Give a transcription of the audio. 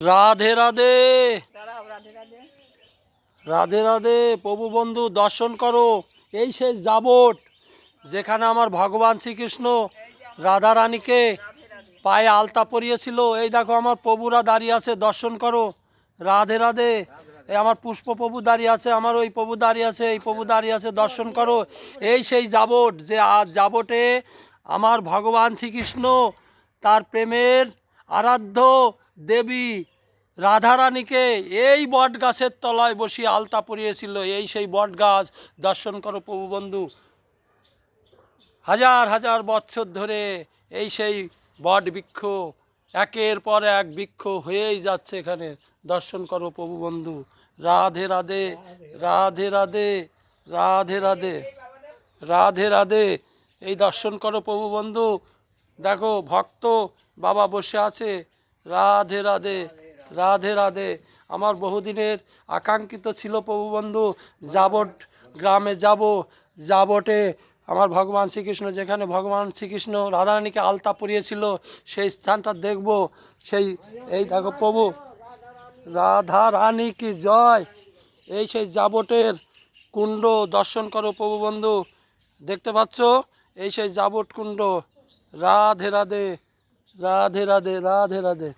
রাধে রাধে রাধে রাধে প্রভু বন্ধু দর্শন করো। এই সেই যাবট যেখানে আমার ভগবান শ্রীকৃষ্ণ রাধা রানীকে পায়ে আলতা পরিয়েছিল। এই দেখো আমার প্রভুরা দাঁড়িয়ে আছে, দর্শন করো। রাধে রাধে। এই আমার পুষ্প প্রভু দাঁড়িয়ে আছে, আমার ওই প্রভু দাঁড়িয়ে আছে, এই প্রভু দাঁড়িয়ে আছে, দর্শন করো। এই সেই যাবট যে আজ যাবটে আমার ভগবান শ্রীকৃষ্ণ তার প্রেমের আরাধ্য দেবী রাধারানীকে এই বট গাছের তলায় বসিয়ে আলতা পরিয়েছিল। এই সেই বট গাছ, দর্শন করো প্রভু বন্ধু। হাজার হাজার বছর ধরে এই সেই বট বৃক্ষ একের পর এক বৃক্ষ হয়েই যাচ্ছে এখানে, দর্শন করো প্রভু বন্ধু। রাধে রাধে রাধে রাধে রাধে রাধে রাধে রাধে। এই দর্শন করো প্রভু বন্ধু। দেখো ভক্ত বাবা বসে আছে। রাধে রাধে রাধে রাধে। আমার বহুদিনের আকাঙ্ক্ষিত ছিল প্রভু বন্ধু, যাবট গ্রামে যাব, যাবটে আমার ভগবান শ্রীকৃষ্ণ যেখানে ভগবান শ্রীকৃষ্ণ রাধারানীকে আলতা পরিয়েছিল সেই স্থানটা দেখব। সেই এই দেখো প্রভু রাধা রানী কি জয়। এই সেই যাবটের কুণ্ড, দর্শন করো প্রভু বন্ধু। দেখতে পাচ্ছ এই সেই যাবট কুণ্ড। রাধে রাধে রাধে রাধে রাধে রাধে।